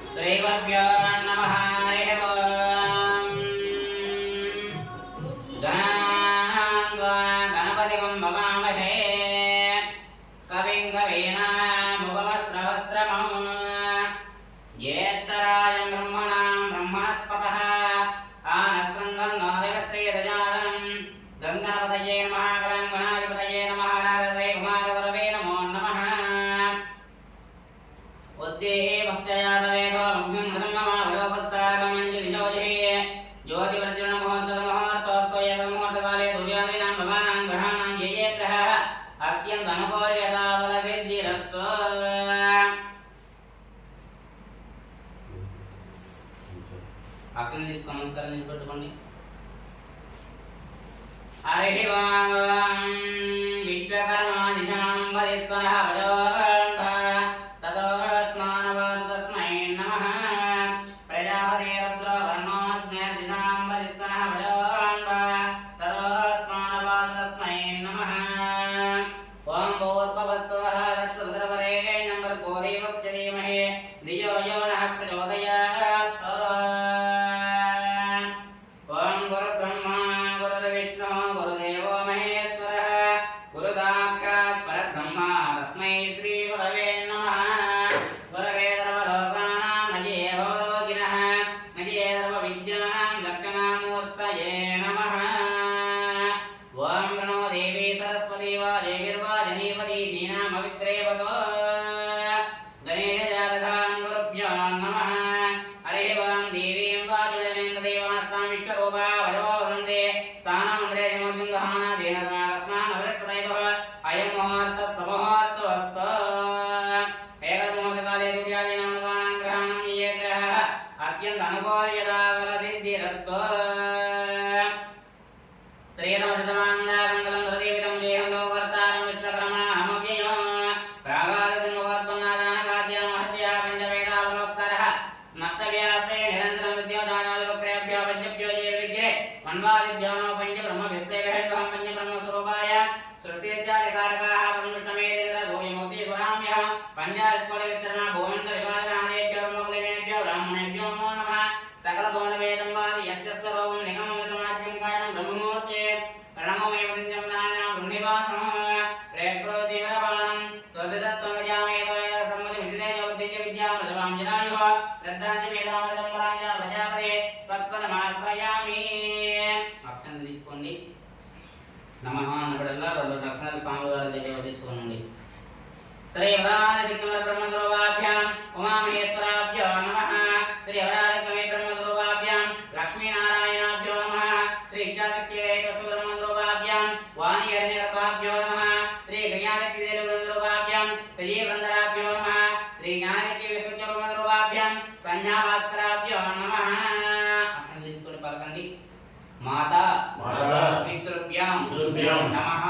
శ్రీగురుభ్యో నమః. హరి ఓం. గణపతిం భవామహే కవిం కవీనాముపమస్రవస్త్రమం జ్యేష్ఠరాజం బ్రహ్మణాం బ్రహ్మణస్పతః ఆనస్పందన్నో దేవస్తేజానం గంగణపతయే నమః. గణాధిపతయే నమః. నారదవే కుమారవరవే నమో నమః. ఉద్దేవస్యాదవేదో మగ్నం మదమ్మమావలోకస్తాగమంజలిజోజే జ్యోతివర్జన ముహూర్తద ముహూర్తోస్తోయత ముహూర్తకాలే దుర్యోధీనాం భవానాం గ్రహాణాం ఏ ఏ గ్రహः అత్యంత అనుకూల్యతాఫలసిద్ధిరస్తు. అక్షరం తీసుకొని నమస్కారం చేసి పెట్టుకోండి. హరి ఓం. విశ్వకర్మాదిశాం వదిస్వరః అత్యంత అనుకూల్యతాఫలసిద్ధిరస్తు. శ్రీయదమృతమానందాగంగలం హృదయవిదం దేహం లోకర్తారం విశ్వకర్మణమవ్యయం ప్రాగాదితం లోకోత్పన్నాదానకాద్యం మహత్యా పంచవేదావలోక్తరః స్మర్తవ్యాస్తే నిరంతరం విద్యోదానాదివక్రేభ్యో పంచభ్యో ఏ విగ్రే మన్వాదిభ్యో నమో పంచ బ్రహ్మభిస్సేభ్యహం పంచ బ్రహ్మస్వరూపాయ సృష్టిత్యాదికారకాः పరమృష్టమేదేంద్ర ధూమిముక్తి స్వరామ్యః పంచారికోటి విస్తరణ భూమండ వివాదనాదేభ్యో బ్రహ్మకులేభ్యో బ్రాహ్మణేభ్యో నమో నమః. సకల భువనవేదం వాది యస్య స్వరూపం నిగమమృతమాద్యం కారణం బ్రహ్మమూర్తే ప్రణమమేవృంజం నానా బృండివాసం ప్రేక్రోతిమరపానం స్వర్ధతత్వం విజామేదో సమ్మతి విదితేజోద్దిజ విద్యామృతవాం జనాయుః రద్దాంజ మేధామృతం వరాంజ ప్రజాపదే తత్పదమాశ్రయామి. అక్షరం తీసుకోండి. నమః అన్నప్పుడల్లా రెండు అక్షరాలు స్వామివారి దగ్గర తీసుకోనండి. శ్రీ వరాదిక్రమ బ్రహ్మస్వరూపాభ్యాం ఉమామహేశ్వరాభ్యో నమః. శ్రీ వరాదిక్రమే బ్రహ్మస్వరూపాభ్యాం లక్ష్మీనారాయణాభ్యో నమః. శ్రీ ఇచ్ఛాశక్తిరేకస్వ బ్రహ్మస్వరూపాభ్యాం వాణియర్ణ్యర్భాభ్యో నమః. శ్రీ జ్ఞానశక్తిదేవి బ్రహ్మస్వరూపాభ్యాం శ్రీవృందరాభ్యో నమః. శ్రీ జ్ఞానశక్తి విశ్వజ్ఞ బ్రహ్మస్వరూపాభ్యాం సంజ్ఞాభాస్కరాభ్యో నమః. అక్షరం తీసుకొని పలకండి. మాతా పితృభ్యాం నమః.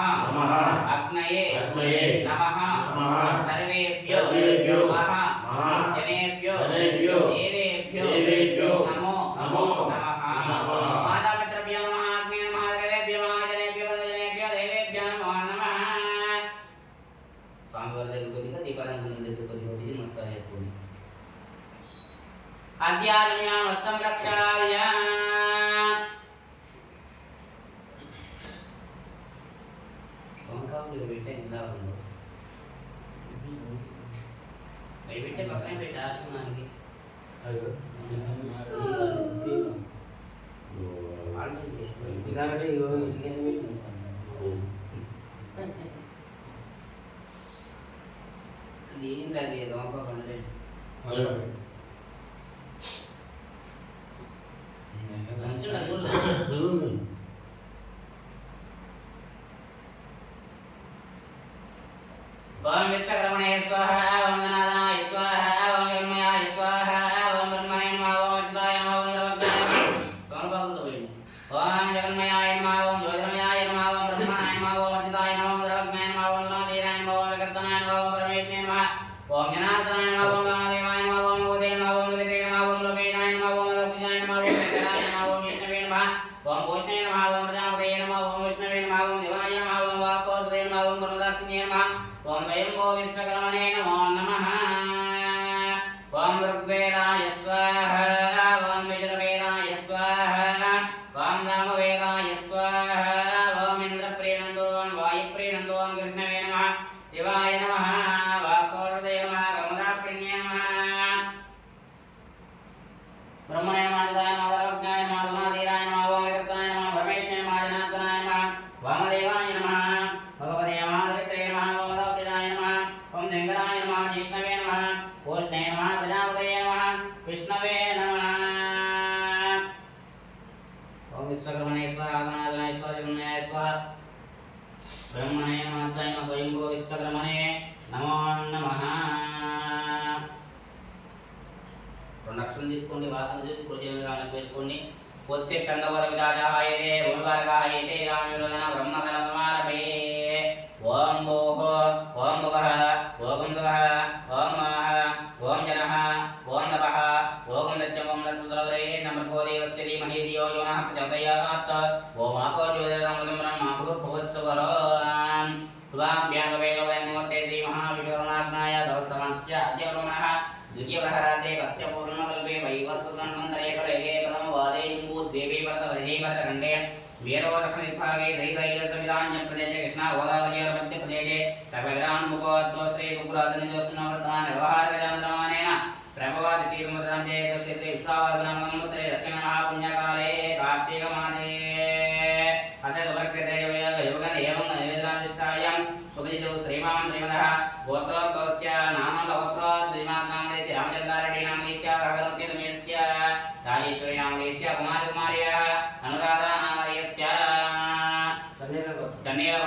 అగ్నయే నమః. సర్వేభ్యో జనేభ్యో దేవేభ్యో నమో నమః. మాతా పితృభ్యో నమః. అగ్నే నమః. సర్వేభ్యో నమః. జనేభ్యో జనేభ్యో దేవేభ్యో నమో నమః. స్వామివారి దగ్గర కొద్దిగా దీపాలంకరణ దగ్గర కొద్దిగా నమస్కారం చేసుకోండి. అధ్యాత్మ్యాం హస్తం రక్షాయ. పెట్టే పక్కన పెట్టాలి మనకి. ఏంటది దోమ కొందరండి ఓం విశ్వకర్మణే స్వాహా. ఓం గణాధనాయ స్వాహా. ఓం బ్రహ్మయాయ స్వాహా. ఓం బ్రహ్మాయ నమః. ఓం అచ్యుతాయ నమః. ఓం సర్వజ్ఞాయ నమః. తోమపాకులతో పోయండి. ఓం ఓం జగన్మయాయ నమః ఓం జ్యోతిర్మయాయ నమః ఓం బ్రహ్మణాయ నమః ఓం అచ్యుతాయ నమః ఓం సర్వజ్ఞాయ నమః ఓం గుణాధీరాయ నమః ఓం వికర్తనాయ నమః ఓం పరమేశ్వరాయ నమః ఓం జనార్దనాయ నమః ఓం వామదేవాయ నమః ఓం గోదే నమః ఓం గవితే నమః ఓం లోకేశాయ నమః ఓం దక్షిణాయ నమః ఓం వెంకటాయ నమః ఓం విష్ణవే నమః ఓం భూషణే నమః ఓం ప్రజాపతయే నమః ఓం విష్ణవే నమః ఓం దేవాయ నమః ఓం వాస్తవపతయే నమః ఓం గుణదాక్షిణ్యే నమః ఓం స్వయంభో విశ్వకర్మణే నమో నమః ఓం ఋగ్వేదాయ స్వాహా ఓం యజుర్వేదాయ స్వాహా ఓం సామవేదాయ స్వాహా ఓం ఇంద్రప్రీణందో ఓం వాయుప్రీణందో ఓం కృష్ణవే నమః శివాయ నమః వాస్తవపతయే నమః గమదాక్షిణ్యే నమః బ్రహ్మణే నమః అచ్యుతాయ నమః సర్వజ్ఞాయ నమః గుణాధీరాయ నమః ఓం వికర్తనాయ నమః పరమేశ్వరాయ నమః జనార్దనాయ నమః వామదేవాయ నమః భగవతే నమః గవితే నమః ఓం దక్షిణాయ నమః ఓం శంకరాయ నమః జిష్ణవే నమః భూషణే నమః ప్రజాపతయే నమః విష్ణవే నమః ఓం విశ్వకర్మణే స్వాహా గణాధిపతయే స్వాహా జగన్మయాయ స్వాహా బ్రహ్మణే నమః అచ్యుతాయ నమః స్వయంభో విశ్వకర్మణే నమో నమః రెండు అక్షరం తీసుకోండి వాసన చేసి ప్రజలను వేసుకోండి పొత్తి షండవద విదాజాయతే ఓంకారకాయతే రామయోగన బ్రహ్మకర్మారభే ఓం భోః ఓం భువః ఓం దుఃః ఓం మహః ఓం జనః ఓం తపః ఓం దత్యం ఓం దత్తులవరే నమర్గో దేవస్య ధీమహి ధియో యో నః ప్రచోదయాత్ ఓం ఆపో జ్యోతిరమృతం బ్రహ్మ భూర్భువస్సువరం శుభాభ్యాం వేగవయమూర్తే శ్రీ మహావిష్ణురునాజ్ఞాయ దౌత్తమస్య అద్య బ్రహ్మణః द्वितीयप्रहराते कस्य पूर्णकल्पे वैवस्वतन्वन्तरे कलये प्रथमवादे इम्बूद्वीपे भरतवर्षे भरतखण्डे वीरोदक्षिणविभागे दैतैलसंविधान्यप्रदेशे कृष्णागोदावरीमध्यप्रदेशे सर्वविरान्मुखोद्भवश्री कुकुरादनिजोत्सववर्तमान व्यवहारगजान्तरमानेन प्रभवादितीर्मुद्रान्ते तस्यते विश्वावासनामनमुत्तरे दक्षिणमहापुण्यकाले कार्तीकमासे अतर्वर्गते योगन एवं निवेदनादिष्टायां सुभिजितो श्रीमान् श्रीमदः गोत्रोद्भवस्य नाम भवत्सोद्विमानामदेस्य रामचन्द्रारेड्डी नामदेस्य राघवतीर्थमेस्य राजेश्वरी नामदेस्य कुमारकुमार्यः अनुराधा नामदेस्य कन्येव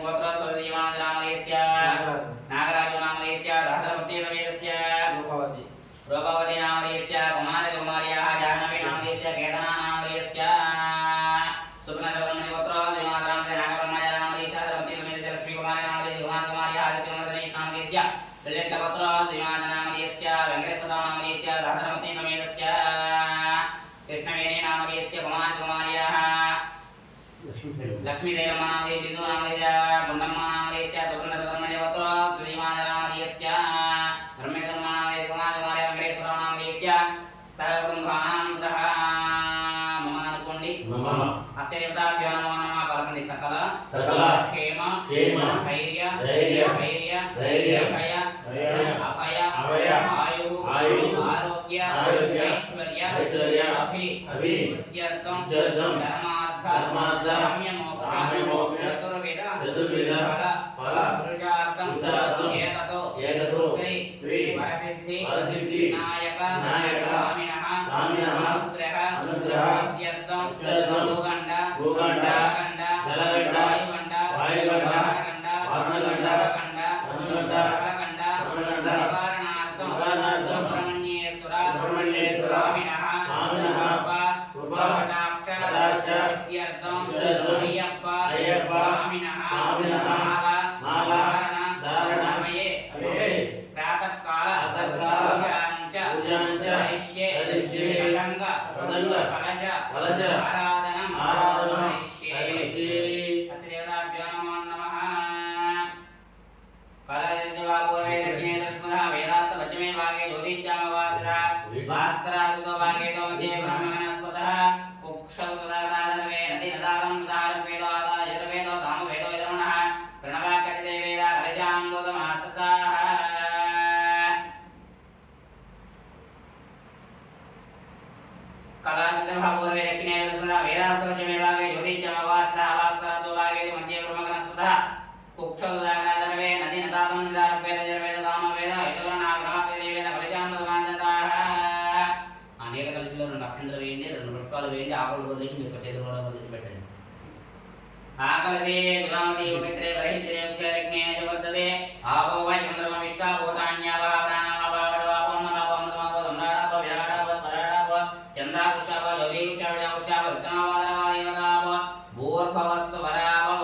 गोत्रोद्भवस्य नामदेस्य नागराजो नामदेस्य राघवतीर्थमेस्य रूपवती नामदेस्य कुमारकुमार्यः जाह्नवी नामदेस्य केतना नामदेस्य सुप्नदब्रह्मणि गोत्रोद्विमानामदेस्य नागब्रह्मण्य नामदेस्य राघवतीर्थमेस्य लक्ष्मीकुमार्य नामदेस्य कुमारकुमार्य आदित्यनामदेस्य नामदेस्य नामदेस्य वेंकटेश्वरनामदेस्य राधारमतीनामदेस्य कृष्णवेणी नामदेस्य कुमारकुमार्यः लक्ष्मीदेवनामदेस्य बिन्दुनामदेस्य गुण्डम्मानामदेस्य सुप्नदब्रह्मणि गोत्रोद्विमानामदेस्य ब्रह्मेश्वरनामदेस्य कुमारकुमार्य वेंकटेश्वरनामदेस्य सर्वकुटुम्बानां मम अनुकोंडि अस्य देवताभ्यो नमो नमः पलकंडि सकल क्षेम धैर्य अभय आयु आरोग्य ऐश्वर्य अभिवृद्ध्यर्थं धर्मार्थ काम्यमोक्ष चतुर्विध फल पुरुषार्थं एततो श्री वरसिद्धि विनायक स्वामिनः अनुग्रह सिद्ध्यर्थं भूगण्ड जलगण्ड वायुगण्ड वारणगण्ड सुब्रह्मण्येश्वर स्वामिनः कृपाकटाक्ष सिद्ध्यर्थं अय्यप्प स्वामिनः माला समये प्रातःकाल पूजां च करिष्ये पतंग कलश आराधनं करिष्ये अस्य देवताभ्यो नमो नमः कलशवागोरे दक्षिणे दर्शनः वेदार्थ पश्चिमे भागे ज्योतिश्चामवासः भास्करादुतो भागे तो मध्ये ब्रह्मगणस्पतः कुक्षौतदागराधनवे नदी नदालं दारवेदो आदा यजुर्वेदो सामवेदो यजुर्णः प्रणवाकटिते वेदा कलशाम्बोधमासताः कलाचित्रभागोरे दक्षिणे दर्शनः वेदार्थ पश्चिमे भागे ज्योतिश्चामवासः भास्करादुतो भागे तो मध्ये ब्रह्मगणस्पतः कुक्षौतदागराधनवे नदी नदालं दारवेदो यजुर्वेदो सामवेदो यजुर्णः प्रणवाकटिते वेदा कलशाम्बोधमासताः అనేక కలిసిలో రెండు అక్షంతలు వేయండి, రెండు పుష్పాలు వేయండి, ఆకులు వదిలేసి మీకు చేతులు కూడా వదిలేసి పెట్టండి. ఆకలదే గులామది పవిత్రే వరహిత్రే ఉక్తరజ్ఞే వర్తతే ఆపో వై చంద్రమ విశ్వాభూతాన్యావ ప్రాణావ వడవాపం నమవం నమవ సమ్రాడాప విరాడాప స్వరాడాప చంద్రాకుషాప జ్యోతికుషాప జ్యోతిషాప రత్నావాదనవాద భవస్వరాభవ.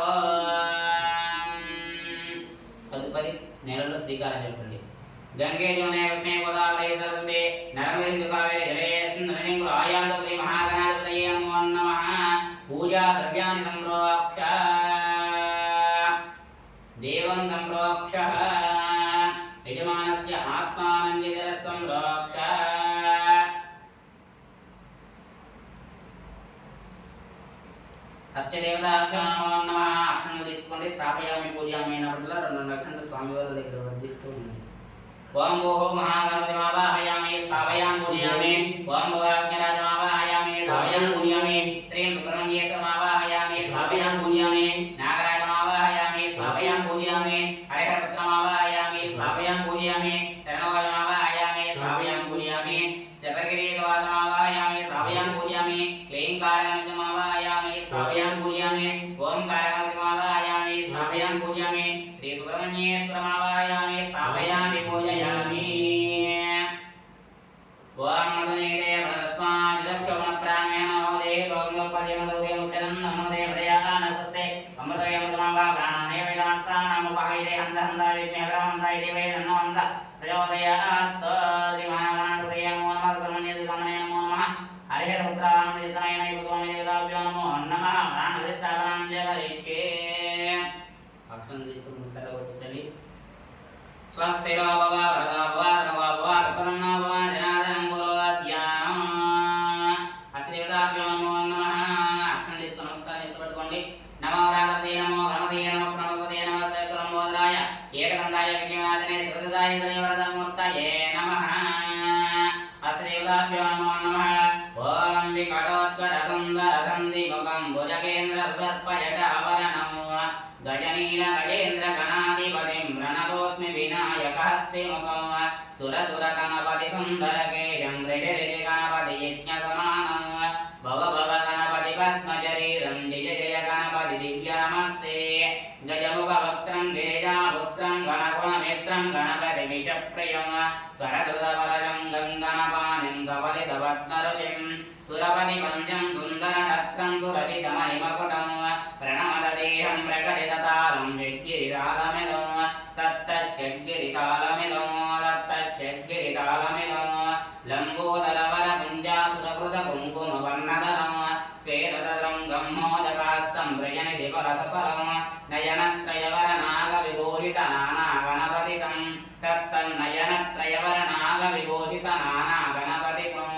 తదుపరి నేలలో శ్రీకారం చెప్పండి. గంగే జమునే కృష్ణే గోదావరి సరస్వతి నర్మదే కావేరి జలేస్మిన్ నదీం ఆయాంత శ్రీ మహాగణాధిపతయే నమో నమః. పూజా ద్రవ్యాన్ని సంప్రోక్ష దేవం సంప్రోక్ష యజమానస్య ఆత్మానం సంప్రోక్ష. అస్య దేవతాభ్యో నమో నమః. అక్షంతలు తీసుకోండి. స్థాపయామి పూజయామి అయినప్పుడు 2 అక్షంతలు స్వామివారి దగ్గర వర్ధిస్తూ ఉండండి. ఓం భూః మహాగణపతిమావాహయామి స్థాపయామి పూజయామి. ఓం భవాగ్నిరాజమావాహయామి స్థాపయామి పూజయామి. శ్రీం సుబ్రహ్మణ్యేశ్వరమావాహయామి స్థాపయామి పూజయామి. నాగరాజమావాహయామి స్థాపయామి పూజయామి. హరిహరపుత్రమావాహయామి స్థాపయామి పూజయామి. శరణోజమావాహయామి స్థాపయామి పూజయామి. శబరిగిరీశవాసమావాహయామి స్థాపయామి పూజయామి. క్లీంకారగణపతిమావాహయామి స్థాపయామి పూజయామి. ఓంకారగణపతిమావాహయామి స్థాపయామి పూజయామి. శ్రీ సుబ్రహ్మణ్యేశ్వరమావాహయామి స్థాపయామి పూజయామి. ఓం మధునీతే ప్రణతస్మాదిదక్షోణ ప్రాణమే నమోదే భోగోపదేమదౌయముచ్చరం నమోదే హృదయానసస్తే అమృతయమృతమావా ప్రాణానే వేదాస్తానముపహైదే హంస హంస విద్మే బ్రహ్మందాయ దేవే తన్నో హంస ప్రచోదయాత్. శ్రీ మహాగణాధిపతయే నమో నమః. సుబ్రహ్మణ్యేశ్వరమనే నమో నమః. హరిహరపుత్రానందయుతనయన దేవతాభ్యో నమో నమః. ప్రాణప్రతిష్ఠాపనం జగరిష్యే. అక్షరం తీసుకుని సరగొట్టండి. స్వస్తిరో భవ వరదో భవ ధర్మో భవ ప్రపన్నో భవ జనార్దనం పురోధ్యానం. అశ్రీవతాభ్యో నమో నమః. అక్షరం తీసుకుని నమస్కారం చేసి పట్టుకోండి. నమో వ్రాతతే నమో గణపతే నమో ప్రణవపతే నమో సకలంబోధరాయ ఏకదంతాయ విఘ్ననాథనే త్రిపదదాయ త్రయవరదమూర్తయే నమః. అశ్రీవతాభ్యో నమో నమః. ఓం వికటోత్కటసుందరసంధిముఖం భుజగేంద్రదర్పజటావరణం గజనీల గజేంద్ర గణాధిపతిం ప్రణతోస్మి వినాయకహస్తి ముఖం. సురసుర గణపతి సుందరకేశం రిజి గణపతి యజ్ఞ సమానం. భవ భవ గణపతి పద్మశరీరం జయ జయ గణపతి దివ్య నమస్తే. గజముఖ వక్త్రం గిరిజాపుత్రం గణగుణమిత్రం గణపతి మిషప్రియం. గణధృతపరజం గంగణపాణిం కవలితవత్నరుచిం. సురపతి పంచం సుందరనత్రం సురజితమణిమకుటం. ప్రణమదదేహం ప్రకటితతారం షడ్గిరితాళమిదం. తత్తషడ్గిరితాళమిదం తత్తషడ్గిరితాళమిదం. లంబోదరవరపుంజాసురకృత కుంకుమవర్ణధరం. శ్వేతతరంగం మోదకాస్తం ప్రజనిధి పరసఫలం. నయనత్రయవరనాగవిభూషిత నానాగణపతితం. తత్తన్నయనత్రయవరనాగవిభూషిత నానాగణపతితం.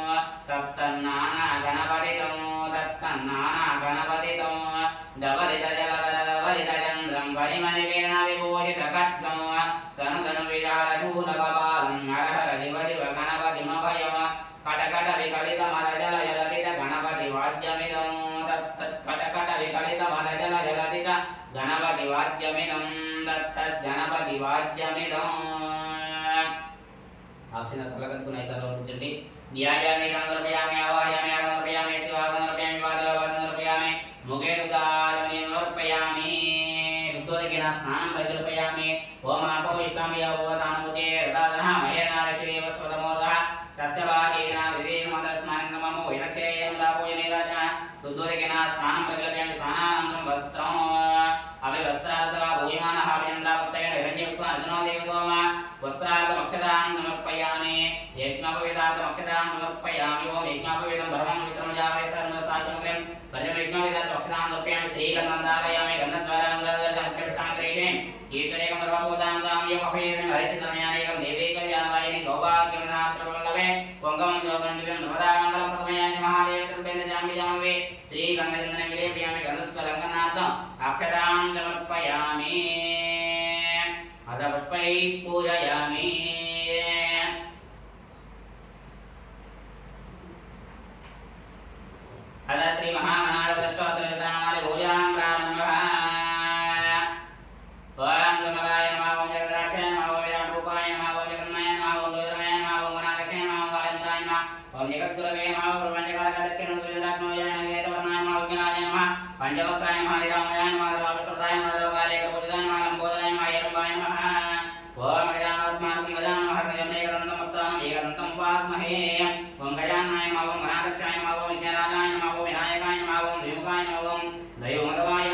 తత్తన్నానాగణపతితం తత్తన్నానాగణపతితం. దవరిత జలధరవరిత చంద్రం పరిమణివీణ విభూషిత ఖడ్గం. తను తను విచారశూలకపాలం హరహర శివ శివ గణపతిమభయం. కటకట వికలిత మరజల జలదిత గణపతి వాద్యమిదం. తత్తకటకట వికలిత మరజల జలదిత గణపతి వాద్యమిదం. తత్తగణపతి వాద్యమిదం. ఆప్షన్ తలకత్తున ఐసాలో ఉంచండి. ధ్యాయామి గంధర్పయామి ఆవాహయామి ఆగంధర్పయామి శివాగంధర్పయామి పాదగంధర్పయామి ముఖే దుర్గాయమి సమర్పయామి. రుద్రోదకిన స్నానం పరికల్పయామి. ఓం అపవిష్టామి అవతానముతే రదాదన మయేనారకిదేవ స్వతమోదః తస్య వాకేన విదేమదస్మానం నమో వైనక్షేయం దాపోయనేదాచన. రుద్రోదకిన స్నానం పరికల్పయామి. స్నానానంతరం వస్త్రం అవివస్త్రార్థగా భూయమానః అభిచంద్రావృత్తేన హిరణ్యపుష్ప అర్జునో దేవసోమ. వస్త్రార్థమక్షదాం సమర్పయామి. యజ్ఞోపవేదార్థమక్షదాం సమర్పయామి. ఓం యజ్ఞోపవేదం బ్రహ్మం విక్రమజావేశర్మస్థాచముగ్రం భజం యజ్ఞోపవేదార్థమక్షదాం సమర్పయామి. శ్రీగంధం ధారయామి. గంధద్వారాంగదర్శనక్షేషాంగ్రహీణే ఈశ్వరేకం సర్వభూతానాం యోపవేదం హరిచిత్రమయానేకం దేవీ కళ్యాణవాయిని సౌభాగ్యమనాత్మవల్లభే పొంగమం జోగండివం నవదామంగళప్రథమయాని మహాదేవతృపేంద్ర జాంబిజాంబే. శ్రీగంధచందన విలేపయామి. గంధస్వరంగనాథం అక్షదాం సమర్పయామి. అథ పుష్పై పూజయామి. అథ శ్రీ మహాగణాధిపతిష్టోత్తరశతనామావళి పూజాం ప్రారంభః. ఓం గమగాయ నమః. ఓం జగద్రాక్షాయ నమః. ఓం విరాట్రూపాయ నమః. ఓం జగన్మయ నమః. ఓం జ్యోతిర్మయ నమః. ఓం గణాధ్యక్షాయ నమః. ఓం కాళేంద్రాయ నమః. ఓం జగద్గురవే నమః. ఓం ప్రపంచకారకదక్షిణ దుర్జనాత్మోజాయ వేదవర్ణాయ నమః. విజ్ఞానాయ నమః. పంచవక్రాయ నమః. నిరామయాయ నమః. సర్వాభిష్టప్రదాయ నమః. సర్వకార్యకరపూజితాయ నమః. లంబోదరాయ నమః. ఏరంబాయ నమః. ఓం గజానవత్మార్గం గజానన హర్నయం ఏకదంతముత్తానం ఏకదంతం ఉపాస్మహే. ఓం గజాననాయ నమః. ఓం గణాధ్యక్షాయ నమః. ఓం విజ్ఞానాయ నమః. ఓం వినాయకాయ నమః. ఓం ద్విముఖాయ నమః. ఓం దైవమదవాయ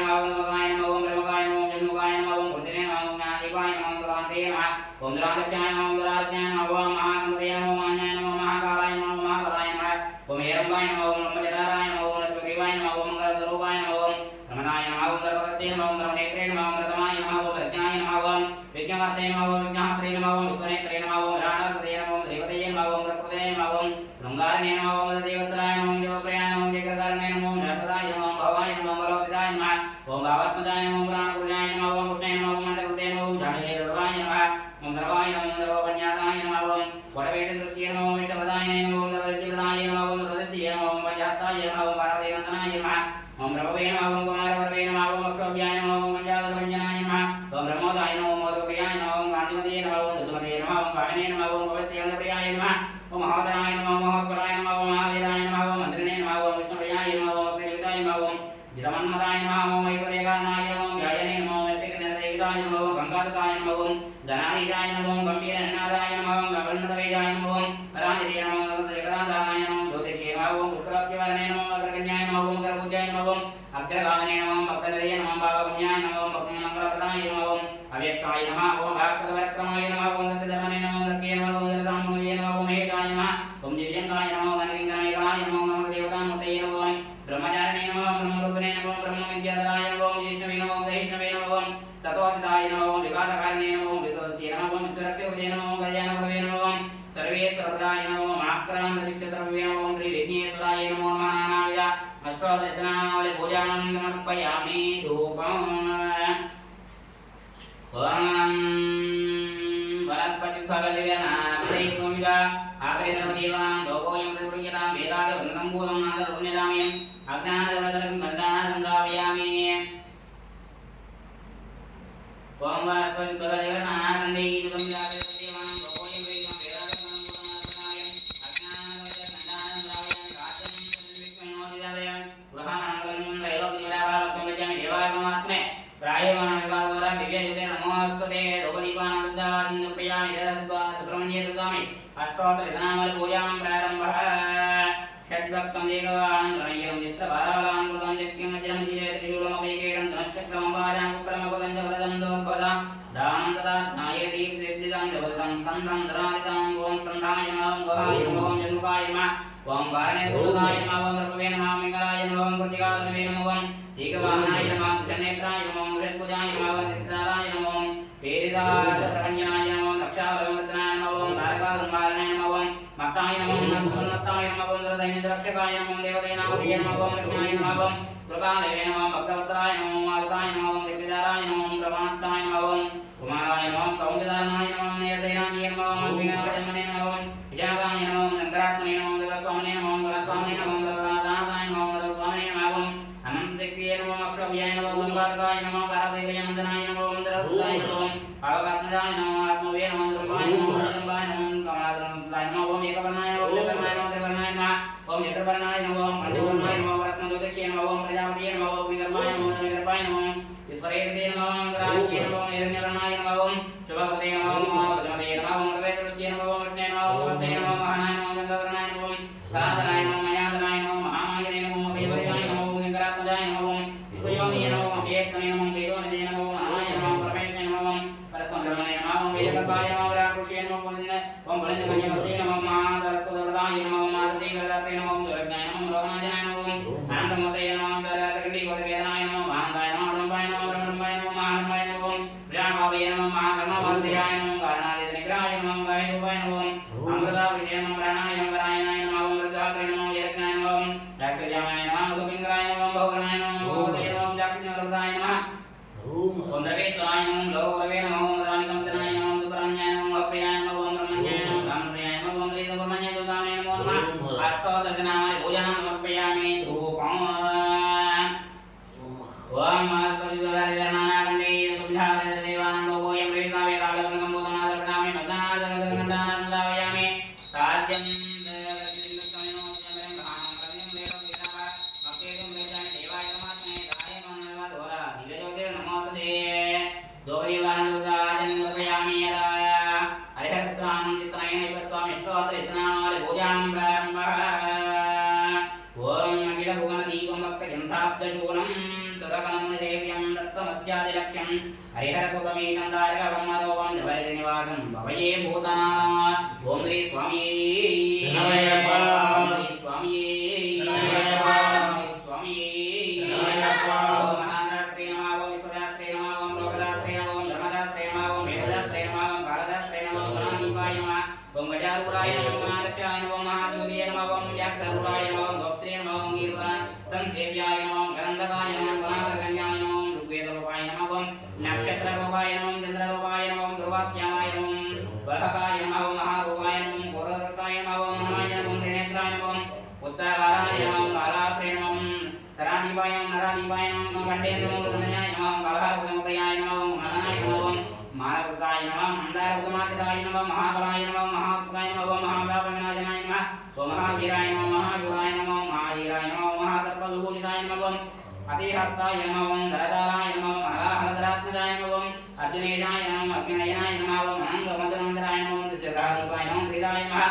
चक्रवर्ती नमः ओम धर्मनेत्रे नमः ओम रतमाय नमः ओम रज्ञाय नमः ओम विज्ञाते नमः ओम विज्ञात्रे नमः ओम विश्वनेत्रे नमः ओम राणाकृते नमः ओम देवतये नमः ओम प्रकृते नमः ओम शृंगारणे नमः ओम देवत्राय नमः ओम देवप्रियाय नमः ओम जगदारणे नमः ओम राधदाय नमः ओम भवाय नमः ओम वरोधिताय नमः ओम भावात्मजाय नमः ओम प्राणकृजाय नमः ओम कृष्णाय नमः ओम मंत्रकृते नमः ओम जामिने रवाय नमः ओम धर्वाय नमः ओम धर्वपन्यासाय नमः ओम वडवेट दृश्ये नमः ओम विष्णुपदाय नमः ओम धर्वदिव्यदाय नमः ओम धर्वदिव्ये नमः ओम पंचास्ताय नमः ओम पार्वतीवन्दनाय नमः ओम रववे नमः ओम कुमारवरवे नमः ओम अक्षोभ्याय नमः ओम पंचादरवञ्जनाय नमः ओम ब्रह्मोदाय नमः ओम मोदकप्रियाय नमः ओम कान्तिमते नमः ओम ऋतुमते नमः ओम पावने नमः ओम पवस्तेन्द्रप्रियाय नमः ओम महोदराय नमः ओम महोत्कराय नमः ओम महावीराय नमः ओम मन्त्रिणे नमः ओम विष्णुप्रियाय नमः ओम भक्तदेवताय नमः ओम जितमन्मदाय नमः ओम ऐश्वर्यकारणाय नमः ओम व्यायने नमः ओम श्रीकृष्णदेवताय नमः ओम गंगाधताय नमः ओम धनाधीशाय नमः ओम गंभीरनादाय नमः ओम गगनतवेजाय नमः ओम राजते नमः ओम देवदादाय नमः ओम ज्योतिषे नमः ओम पुष्कराक्षवर्णे नमः ओम अग्रगण्याय नमः ओम गर्भुजाय नमः ओम अग्रगामिने नमः ओम भक्तनरये नमः ओम भावपुण्याय नमः ओम भक्तमंगलप्रदाय नमः ओम अव्यक्ताय नमः ओम भागवतवरक्रमाय नमः ओम दत्तधर्मणे नमः ओम दत्ते नमः ओम दत्तामूलये नमः ओम हेकाय नमः ओम दिव्यंगाय नमः ओम अनविंगायकाय नमः ओम देवतामूर्तये नमः ओम ब्रह्मचारिणे नमः ओम ब्रह्मरूपिणे नमः ओम ब्रह्मविद्याधराय नमः ओम जिष्णवे नमः ओम दैष्णवे नमः ओम सतोदिताय नमः ओम विकासकारिणे नमः ओम विश्वस्य नमः ओम विश्वरक्षे नमः ओम कल्याणप्रभवे नमः ओम सर्वेश्वरप्रदाय नमः ओम आक्रान्तचित्रप्रभवे नमः ओम श्रीविघ्नेश्वराय नमो नमः नानाविध अष्टोत्तरनामावली पूजां समर्पयामि धूपम् ओम वनस्पतिभगवद्विनाथै स्वामिदा आग्रे सर्वदेवां भोगोऽयं प्रतिपुञ्जतां वेदादि वन्दनं भूतं नादरुण्यरामि अज्ञानदमदरं बन्धानां संधावयामि ओम वनस्पतिभगवद्विनाथै स्वामिदा सर्वदेवां भोगोऽयं वेदादि वन्दनं भूतं नादरुण्यरामि अज्ञानदमदरं बन्धानां संधावयामि राजं विष्णुनोदिदावयामि पुरहानन्दं दैवज्ञराभावक्तं विजयामि देवाय परमात्मने प्रायमानविवादवरा दिव्ययुते नमोस्तुते लोकदीपानन्दप्रियामि सुब्रह्मण्ये दुर्गामि अष्टोत्तरनामावली पूजां प्रारम्भः षड्भक्तं देवानां प्रणयं चित्तभारावलां कृतं शक्तिं वज्रं त्रिशूलमपैकेटं धनुश्चक्रं वाजां कुप्रमकुलं च वरदं दोर्भदां दानं तदा ध्यायेदीप्तिदिदं जपदं स्कन्दं धरादितं ओं स्कन्धाय नमः ओं गवाय नमः ओं जन्मुखाय नमः ओं वारणेतुलाय नमः ओं रघुवे नमः मिङ्गलाय नमः ओं कृतिकालवे नमः ओं दीर्घवाहनाय नमः कृष्णनेत्राय नमः ओं वृषभुजाय नमः ओं चित्राय नमः ओं वेदिताप्रपञ्चनाय नमः ओं रक्षावरमर्दनाय नमः ओं तारकासंहारणाय नमः ओं मत्ताय नमः ओं नत्ताय नमः ओं दैन्यरक्षकाय नमः ओं देवदेनापतये नमः ओं रज्ञाय नमः ओं कृपालवे नमः ओं भक्तवत्सलाय नमः ओं मारुताय नमः ओं दिव्यदाराय नमः ओं प्रमात्ताय नमः ओं कुमाराय नमः ओं कौञ्जदारणाय नमः ओं नेत्रैनाय नमः ओं विघ्नराजन्मने नमः ओं विजयागाय नमः ओं नन्दरात्मने नमः ओं देवस्वामिने नमः ओं गुणस्वामिने नमः ओं देवदादाय नमः ओं देवस्वामिने नमः ओं अनन्तशक्तिये नमः ओं अक्षोभ्याय नमः ओं गंगाधराय नमः ओं पार्वतीप्रियनन्दनाय नमः ओं दरदाय नमः ओं भावकात्मजाय नमः आत्मवे नमः द्रव्याय नमः ओं जम्बाय नमः ओं कमलाधराय नमः ओं एकवर्णाय नमः ओं चतुर्वर्णाय नमः त्रिवर्णाय नमः ओं चतुर्वर्णाय नमः ओं पंचवर्णाय नमः ओं रत्नज्योतिषे नमः ओं प्रजापतये नमः ओं विगर्भाय नमः ओं विगर्भाय नमः ओं ईश्वरेते नमः ओं ग्राह्ये नमः ओं हिरण्यवर्णाय नमः ओं शुभकृते नमः ओं भजमते नमः ओं प्रवेशरुच्ये नमः ओं विष्णे नमः ओं वस्ते नमः ओं महानाय नमः ओं गन्धर्वनाय नमः ओं साधनाय नमः मयादनाय नमः महामायने नमः ओं देवयाय नमः ओं विकरात्मजाय नमः ओं विश्वयोनिये नमः ओं अव्यक्तने नमः ओं देवोनिधे नमः ओं महाय नमः ओं परमेश्वरे नमः ओं परस्परब्रह्मणे नमः ओं वेदकल्पाय नमः ओं विराटपुरुषे नमः ओं बलिन्दकन्यकर्ते नमः ओं महासरस्वतवरदाय नमः ओं मारुते गणदात्रे नमः ओं दुर्गाय नमः ओं लोकनाथाय नमः ओं आनन्दमूर्तये नमः ओं दरदकण्डीकोटवेदनाय नमः ओं महान्ताय नमः ब्रह्माय नमः ब्रह्मण्य नमः महानमाय नमः ओं ब्रह्मावये नमः महाकर्णवर्धयाय नमः ओं कारणादिनिग्रहाय नमः ओं गायरूपाय नमः ओं अमृताभिषेकं नमः प्राणाय नमः वरायणाय नमः ओं मृगाग्रे नमः ओं यज्ञाय नमः ओं रक्तजामाय नमः मधुपिङ्गलाय नमः ओं बहुगणाय नमः ओं भगवते नमः ओं जाक्षिण्यवरदाय नमः ओं द्रवेश्वराय नमः ओं लोकगुरवे नमः ओं दानिकमतनाय नमः ओं दुपरण्याय नमः ओं अप्रियाय नमः ओं ब्रह्मण्याय नमः ओं ब्राह्मण्याय नमः ओं श्रीसुब्रह्मण्य दुर्गाय नमो नमः अष्टोत्तरनामावली पूजां समर्पयामि धूपम् ओम महस्पतिभगवद्विनाथै तुमझादेवानां भोगोऽयं वेदावेदालवनं भूतनादर्पणामि मग्नादनन्दनां लावयामि साध्यं लक्ष्यं हरिहरसुतमीशं तारकब्रह्मरूपं जबलनिवासं भवये भूतनाथं ओं श्री स्वामी नमः श्री स्वामी नमः स्वामी नमः ओं महादास्त्रे नमः ओं गंधकाय नमः गुणाकर्ण्याय नमः ऋग्वेदरूपाय नमः नक्षत्ररूपाय नमः चंद्ररूपाय नमः ध्रुवास्यामाय नमः वरहकाय नमः महारूपाय नमः पूर्वदृष्टाय नमः महाय नमः त्रिनेत्राय नमः उत्तराकाराय नमः कालात्रे नमः तरादीपाय नमः नरादीपाय नमः कंठेन्द्र नमः तनयाय नमः कालहारमुदयाय नमः महानाय नमः मानवृताय नमः मंदारमुदमाचिताय नमः महाबलाय नमः महात्ताय नमः महाव्यापनाय नमः सोमहावीराय नमः महावीराय नमः महावीराय नमः महासर्पविभूषिताय नमः अतिहस्ताय नमः धरधाराय नमः हरहरधरात्मजाय नमः अर्जुनेयाय नमः अग्निनयनाय नमः अनंगमदनंदराय नमः दिव्यदायिकाय नमः हृदाय नमः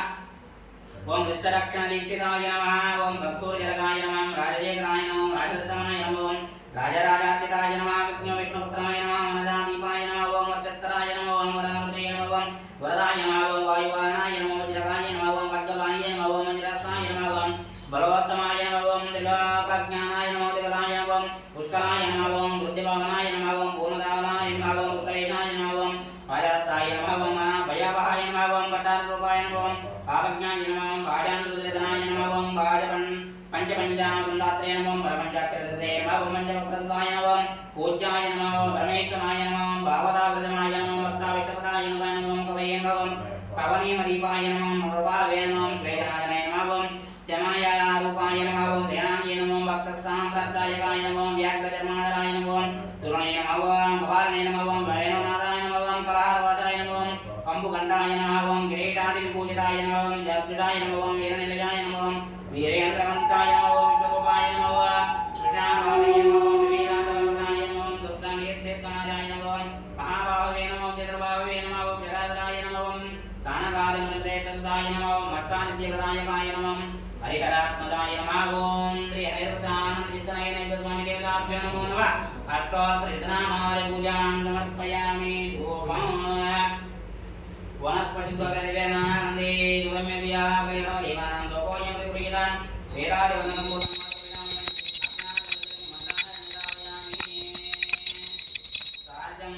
ओम दुष्टरक्षणदीक्षिताय नमः ओम कस्तूरजलकाय नमः राजशेखराय नमः राजदत्तमाय नमः राजराजार्चिताय नमः विष्णुपुत्राय नमः मनदादीपाय नमः ओम वर्चस्कराय नमः ओम वरदाय नमः वरदाय नमः ओम वायुवाहनाय नमः वज्रकाय नमः ओम खड्गपाणिये नमः ओम वज्रास्त्राय नमः ओम बलवत्तमाय नमः ओम दिव्याज्ञानाय नमः दिव्यदाय नमः ओम पुष्कराय नमः ओम बुद्धिभावनाय नमः ओम पूर्णदावनाय नमः ओम पुष्कलेशाय नमः ओम पायास्ताय नमः ओम भयावहाय नमः ओम भट्टारूपाय नमः ओम पापज्ञाय नमः ओम भाजानुरुद्रधनाय नमः ओम भाजपन् पंचपंचावृंदात्रे नमः ओम परपंचाक्षरते नमः ओम पंचवक्रताय नमः ओम पूज्याय नमः ओम परमेश्वराय नमः ओम भावदावृतमाय नमः ओम भक्ताविष्टपदाय नमः ओम कवये नमः ओम कवनीमदीपाय नमः ओम प्रभावे नमः ओम क्लेशनाशनाय नमः ओम श्यामायारूपाय नमः ओम दयानाय नमः ओम भक्तसाम्प्रदायकाय नमः ओम व्याघ्रधर्माधराय नमः ओम तुरणे नमः ओम भवारणे नमः ओम भैरवनाथाय नमः ओम कलाहारवाचाय नमः ओम अंबुकण्ठाय नमः ओम किरीटादिविभूषिताय नमः ओम जगृताय नमः ओम वीरनिलयाय नमः ओम वीरेन्द्रवन्ताय नमः ओम विश्वरूपाय नमः ओम कृष्णाभावे नमः ओम वीरान्तवन्ताय नमः ओम दुर्गानियत्यकाराय नमः ओम महाभावे नमः ओम चतुर्भावे नमः ओम जगदाय नमः ओम स्थानकालमुद्रेतदाय नमः ओम अष्टानित्यप्रदायकाय नमः ओम हरिहरात्मजाय नमः ओम श्रीहरिहृतानन्दचित्तनयनैकस्वामिदेवताभ्यो नमो नमः अष्टोत्तरशतनामावली पूजां समर्पयामि वनस्पतित्वगतिवेदनानन्दे सुगम्यधिया वैरवदेवानां लोकोऽयं प्रतिगृहीतां वेदादिवन्दनं पूर्णं सार्जं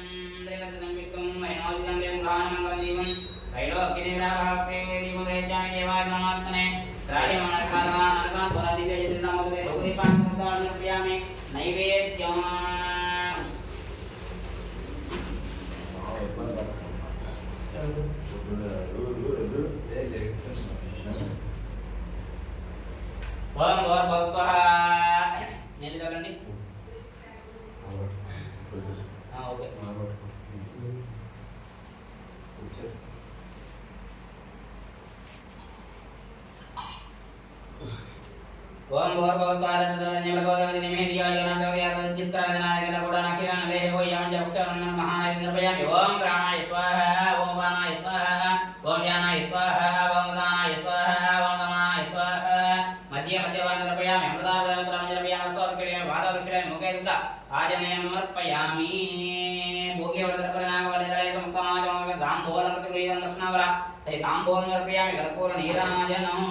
देवदं विक्तं महिनोदितं देवगानमङ्गलदीपं त्रैलोक्यदेवताभक्ते दीपं रेज्यामि देवाय नमात्मने राजमनस्कारान् पुरादिव्यजनमोदे भगवदीपान् समर्पयामि नैवेद्यम् ओम भूर्भुवः स्वः नेली तगंడి ओके ओम भूर्भुवः स्वः ओम प्राणाय स्वाहा ओम वाणाय स्वाहा ओम ज्ञानाय स्वाहा ओम दानाय स्वाहा ओम तमाय स्वाहा मध्य मध्यवानर्पयामि अमृतावदन्तरमजरपयामि स्वर्पयामि वादवृक्षामि मुखेदुत आजनयं समर्पयामि भोग्यवर्धनपरिणामवलिधरे समुक्ताजमः दाम्बोलप्रतिगृहीतं दक्षिणावरा तै ताम्बूलं समर्पयामि कर्पूरनीराजनम्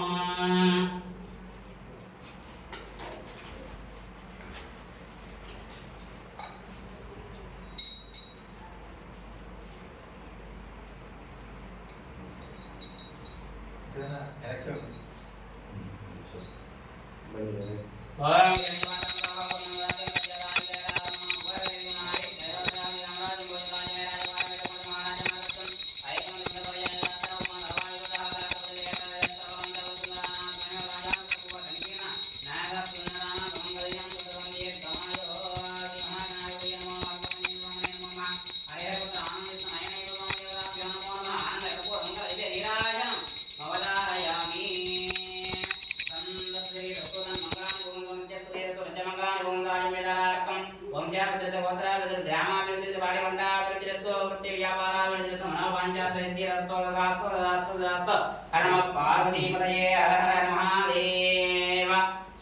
पार्वतीपतये हर हर महादेव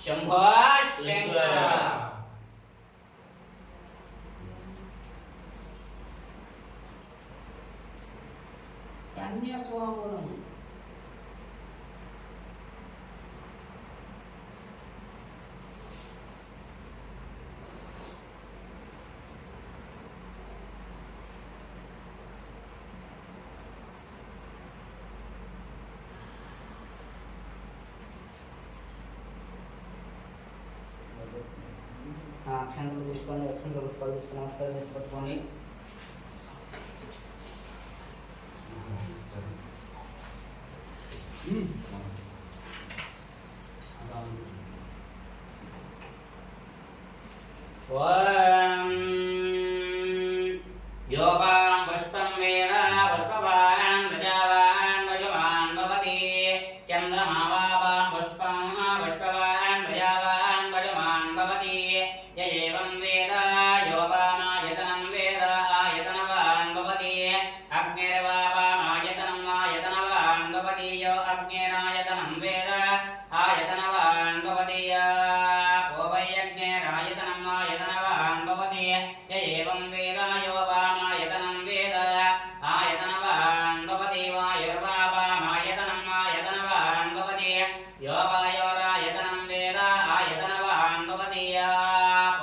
शंभो शंकर कन्यास्वामूलम् అక్షంతలు తీసుకోండి, అక్షంతలు పుష్పాలు తీసుకుని నమస్కారం చేసి పట్టుకోండి. యోపాం పుష్పం వేద పుష్పవాన్ ప్రజావాన్ వజుమాన్ భవతి చంద్రమావాపాం పుష్పం పుష్పవాన్ ప్రజావాన్ వజుమాన్ భవతి ఏవం వేద యోపామాయతనం వేద ఆయతనవాన్ భవతి అగ్నిర్వాపామాయతనం ఆయతనవాన్ భవతి యో అగ్నిరాయతనం వేద ఆయతనవాన్ భవతి ఓవయజ్ఞరాయతనం ఆయతనవాన్ భవతి ఏవం వేద యోపామాయతనం వేద ఆయతనవాన్ భవతి వాయుర్వాపామాయతనం ఆయతనవాన్ భవతి యో వాయోరాయతనం వేద ఆయతనవాన్ భవతి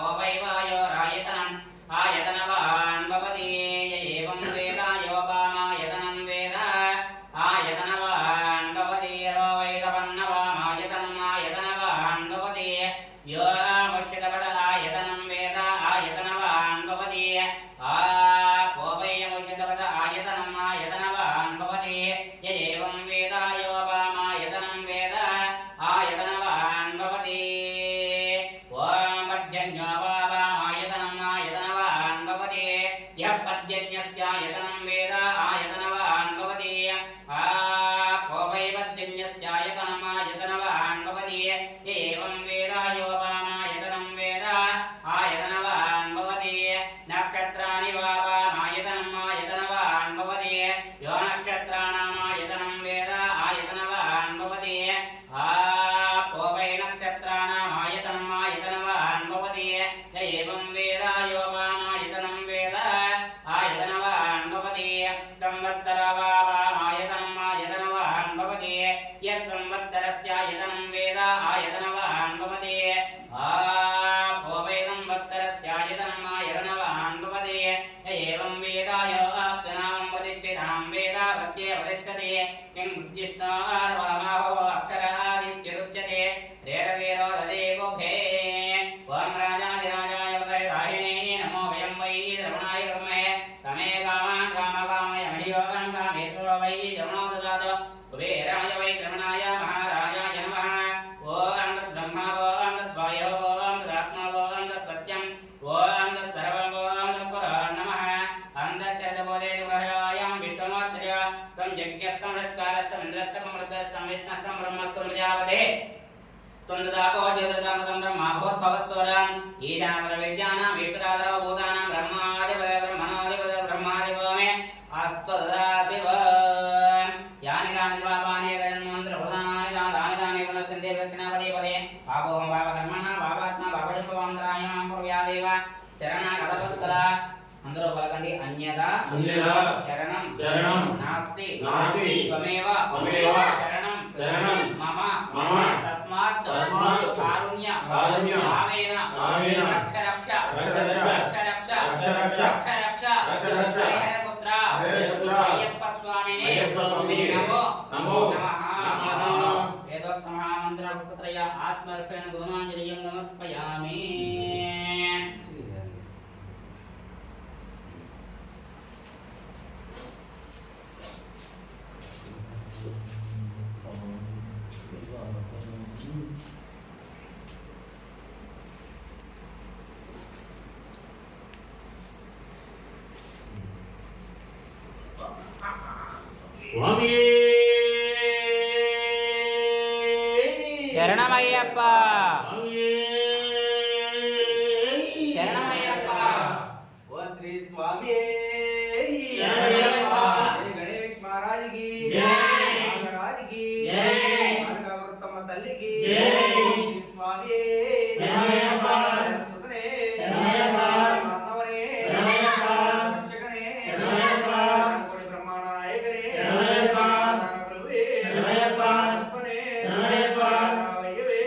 ఓవై వాయోరాయతనం ఆయతనవాన్ భవతి ఏవం వేద యోపామాయతనం వేద ఆయతనవాన్ భవతి యో వైదపన్నవామాయతనం ఆయతనవాన్ భవతి యో ముష్యతపద ఆయతనం వేద ఆయతనవాన్ భవతి ఓవైముష్యతపద ఆయతనం ఆయతనవాన్ భవతి ఏవం వేద యోపామాయతనం వేద ఆయతనవాన్ భవతి ఓం పర్జన్యో వాపామాయతనం ఆయతనవాన్ భవతి యః పర్జన్యస్యాయతనం వేద ఆయతనవాన్ భవతి ఓవై పర్జన్యస్యాయతనం ఆయతనవాన్ భవతి ఏవం వేద యోపామాయతనం వేద ఆయతనవాన్ భవతి నక్షత్రాణి వాపామాయతనం ఆయతనవాన్ భవతి యో నక్షత్రాణామాయతనం వేద ఆయతనవాన్ భవతి ఓవై నక్షత్రాణామాయతనం ఆయతనవాన్ భవతి ఏవం వేద యోపామాయతనం వేద ఆయతనవాన్ భవతి సంవత్సర వాపామాయతనం ఆయతనవాన్ భవతి యత్ సంవత్సరస్యాయతనం వేద ఆయతనవాన్ భవతి ఓవై సంవత్సరస్యాయతనం ఆయతనవాన్ భవతి ఏవం వేద యో ఆప్తనామం ప్రతిష్ఠితాం వేద ప్రత్యే ప్రతిష్ఠతే కిం ఉద్దిష్టోర్వలమాహో అక్షరాదిత్యుచ్యతే రేడవేరో దదేవోభే ఓం రాజాదిరాజాయ పదయదాహినే నమో వయం వై ద్రవణాయ బ్రహ్మే సమే కామాన్ కామకామయ మహియోగం కామేశ్వరో వై ద్రవణో దదాతు కుబేరాయ వై ద్రవణాయ మహారాజాయ నమః ఓం తద్బ్రహ్మ ఓం తద్వాయో ఓం తదాత్మ ఓం తత్సత్యం ఓం తత్సర్వం ఓం తత్పురా నమః అంధకృతబోధే గ్రహాయాం విశ్వమాత్ర్య తం యజ్ఞస్థం షట్కారస్థం ఇంద్రస్థం మృతస్థం విష్ణస్థం బ్రహ్మస్థం ప్రజాపతే తుండదాపో జ్యోతిర్దామతం బ్రహ్మాభూద్భవస్వరం ఈజానతర విజ్ఞానం ఈశ్వరాదర భూతానం బ్రహ్మాధిపద బ్రహ్మణోధిపద బ్రహ్మాధిపమే అస్తు తదాశివ యాని కాని పాపాని గణమంత్ర ప్రధానాని దాని దాని పునఃసంతే దక్షిణాపదే పదే పాపోహం పాపకర్మణ పాపాత్మ పాపజంపవాంతరాయం పూర్వ్యాదేవ శరణ కథవస్కర అందరూ పలకండి అన్యదా శరణం నాస్తి త్వమేవ శరణం మమ తస్మాత్ కారుణ్య భావేన రక్ష రక్ష హరిహరపుత్ర అయ్యప్ప స్వామినే నమో నమః వేదోక్తమహామంత్రపుత్రయ ఆత్మరూపేణ గురుమాంజలియం సమర్పయామి. శరణమయ్యప్ప శరణమయ్యప్ప ఓ శ్రీ స్వామి గణేష్ మహారాజుకి నాగరాజుకి నాగవృత్తమ్మ తల్లికి స్వామి సుతనే మాతవనే రక్షకనే కోటి బ్రహ్మాండ నాయకనే ప్రభువే రావయ్యవే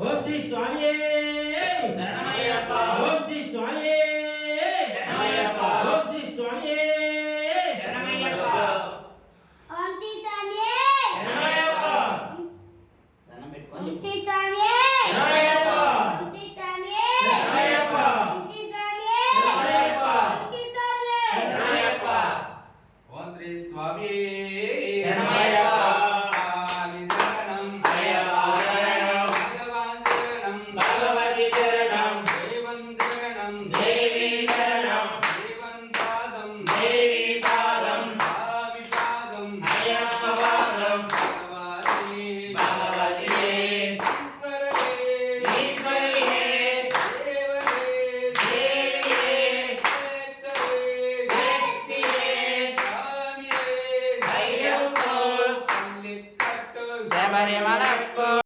ఓం శ్రీ స్వామియే శరణమయ్యప్ప ఓం శ్రీ స్వామియే శరణమయ్యప్ప ఓం శ్రీ స్వామియే శరణమయ్యప్ప ఓం శ్రీ స్వామియే శరణమయ్యప్ప దండం పెట్టుకొని స్వామియే శరణమయ్యప్ప స్వామియే శరణమయ్యప్ప స్వామియే శరణమయ్యప్ప స్వామియే శరణమయ్యప్ప ఓం శ్రీ స్వామి శరణమయ్యప్ప